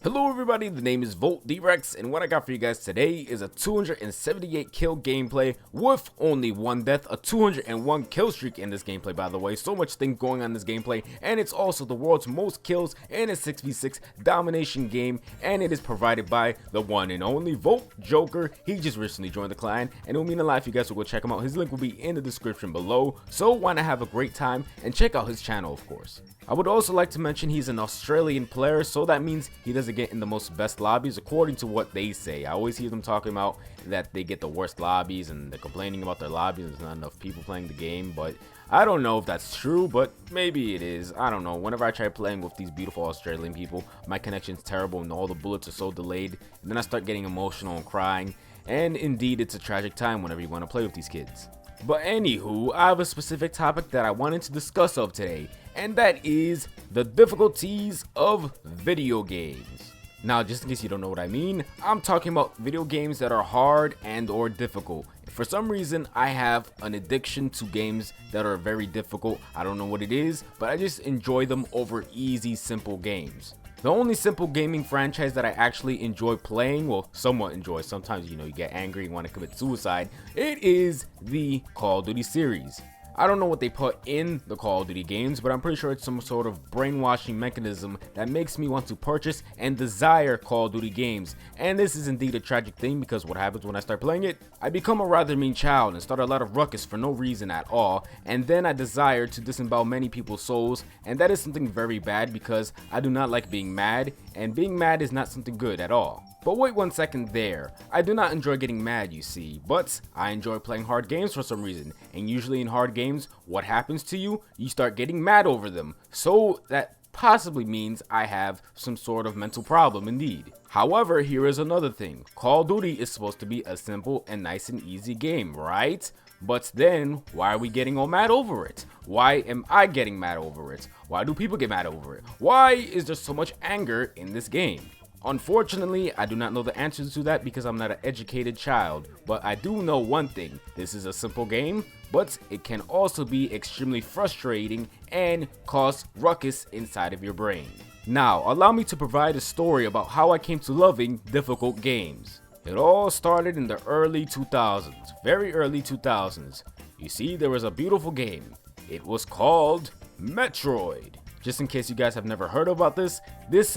Hello everybody, the name is VoltDrex, and what I got for you guys today is a 278 kill gameplay with only one death, a 201 kill streak in this gameplay by the way. So much things going on in this gameplay, and it's also the world's most kills in a 6v6 domination game, and it is provided by the one and only Volt Joker. He just recently joined the clan, and it will mean a lot if you guys will go check him out. His link will be in the description below, so wanna have a great time and check out his channel of course. I would also like to mention he's an Australian player, so that means he doesn't get in the most best lobbies according to what they say. I always hear them talking about that they get the worst lobbies and they're complaining about their lobbies. There's not enough people playing the game, but I don't know if that's true, but maybe it is. I don't know. Whenever I try playing with these beautiful Australian people, my connection's terrible and all the bullets are so delayed, and then I start getting emotional and crying, and indeed it's a tragic time whenever you want to play with these kids. But anywho, I have a specific topic that I wanted to discuss of today, and that is the difficulties of video games. Now, just in case you don't know what I mean, I'm talking about video games that are hard and or difficult. For some reason, I have an addiction to games that are very difficult. I don't know what it is, but I just enjoy them over easy, simple games. The only simple gaming franchise that I actually enjoy playing, well, somewhat enjoy, sometimes you get angry and want to commit suicide, it is the Call of Duty series. I don't know what they put in the Call of Duty games, but I'm pretty sure it's some sort of brainwashing mechanism that makes me want to purchase and desire Call of Duty games. And this is indeed a tragic thing, because what happens when I start playing it? I become a rather mean child and start a lot of ruckus for no reason at all, and then I desire to disembowel many people's souls, and that is something very bad because I do not like being mad, and being mad is not something good at all. But wait one second there, I do not enjoy getting mad, you see, but I enjoy playing hard games for some reason, and usually in hard games, what happens to you? You start getting mad over them, so that possibly means I have some sort of mental problem indeed. However, here is another thing, Call of Duty is supposed to be a simple and nice and easy game, right? But then, why are we getting all mad over it? Why am I getting mad over it? Why do people get mad over it? Why is there so much anger in this game? Unfortunately, I do not know the answers to that because I'm not an educated child, but I do know one thing, this is a simple game, but it can also be extremely frustrating and cause ruckus inside of your brain. Now, allow me to provide a story about how I came to loving difficult games. It all started in the early 2000s, very early 2000s. You see, there was a beautiful game. It was called Metroid. Just in case you guys have never heard about this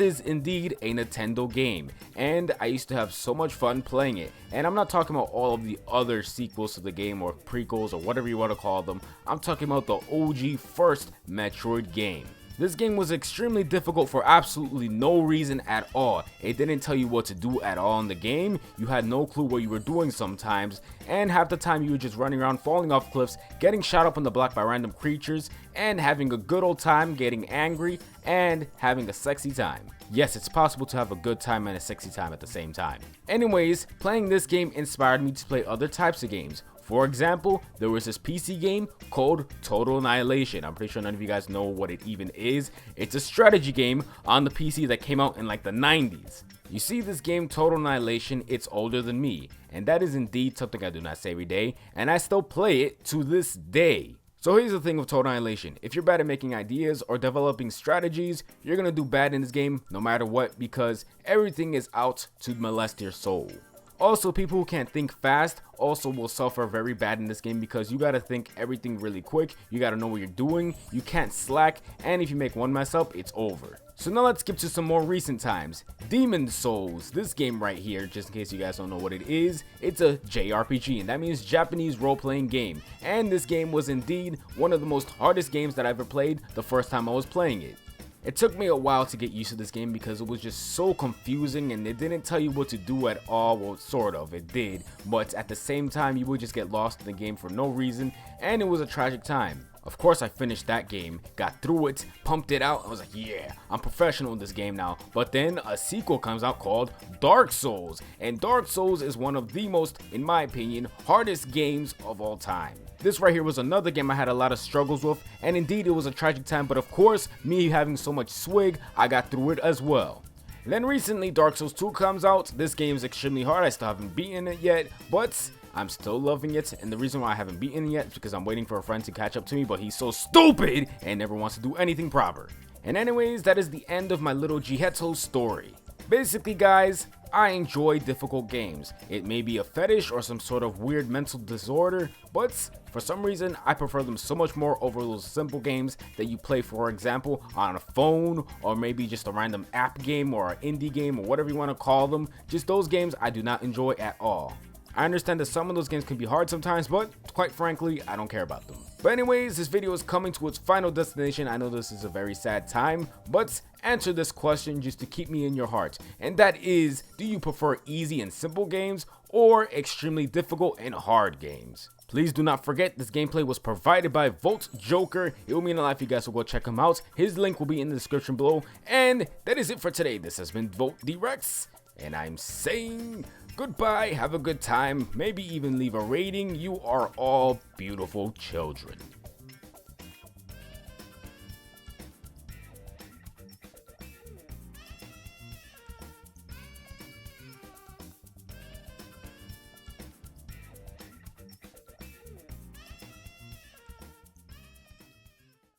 is indeed a Nintendo game, and I used to have so much fun playing it. And I'm not talking about all of the other sequels to the game or prequels or whatever you want to call them. I'm talking about the OG first Metroid game. This game was extremely difficult for absolutely no reason at all. It didn't tell you what to do at all in the game. You had no clue what you were doing sometimes, and half the time you were just running around, falling off cliffs, getting shot up on the block by random creatures, and having a good old time, getting angry, and having a sexy time. Yes, it's possible to have a good time and a sexy time at the same time. Anyways, playing this game inspired me to play other types of games. For example, there was this PC game called Total Annihilation. I'm pretty sure none of you guys know what it even is. It's a strategy game on the PC that came out in like the 90s. You see, this game Total Annihilation, it's older than me, and that is indeed something I do not say every day, and I still play it to this day. So here's the thing with Total Annihilation, if you're bad at making ideas or developing strategies, you're gonna do bad in this game no matter what, because everything is out to molest your soul. Also, people who can't think fast also will suffer very bad in this game, because you gotta think everything really quick, you gotta know what you're doing, you can't slack, and if you make one mess up, it's over. So now let's skip to some more recent times. Demon Souls, this game right here, just in case you guys don't know what it is, it's a JRPG, and that means Japanese role-playing game. And this game was indeed one of the most hardest games that I ever played the first time I was playing it. It took me a while to get used to this game because it was just so confusing and it didn't tell you what to do at all. Well, sort of, it did, but at the same time you would just get lost in the game for no reason, and it was a tragic time. Of course I finished that game, got through it, pumped it out, I was like, yeah, I'm professional in this game now. But then a sequel comes out called Dark Souls, and Dark Souls is one of the most, in my opinion, hardest games of all time. This right here was another game I had a lot of struggles with, and indeed it was a tragic time, but of course, me having so much swig, I got through it as well. Then recently Dark Souls 2 comes out. This game is extremely hard, I still haven't beaten it yet, but I'm still loving it, and the reason why I haven't beaten it yet is because I'm waiting for a friend to catch up to me, but he's so stupid and never wants to do anything proper. And anyways, that is the end of my little Jihetto story. Basically guys, I enjoy difficult games. It may be a fetish or some sort of weird mental disorder, but for some reason I prefer them so much more over those simple games that you play, for example, on a phone, or maybe just a random app game or an indie game or whatever you want to call them. Just those games I do not enjoy at all. I understand that some of those games can be hard sometimes, but quite frankly, I don't care about them. But anyways, this video is coming to its final destination. I know this is a very sad time, but answer this question just to keep me in your heart. And that is, do you prefer easy and simple games or extremely difficult and hard games? Please do not forget, this gameplay was provided by Volt Joker. It will mean a lot if you guys will go check him out. His link will be in the description below. And that is it for today. This has been Volt Rex, and I'm saying goodbye, have a good time, maybe even leave a rating. You are all beautiful children.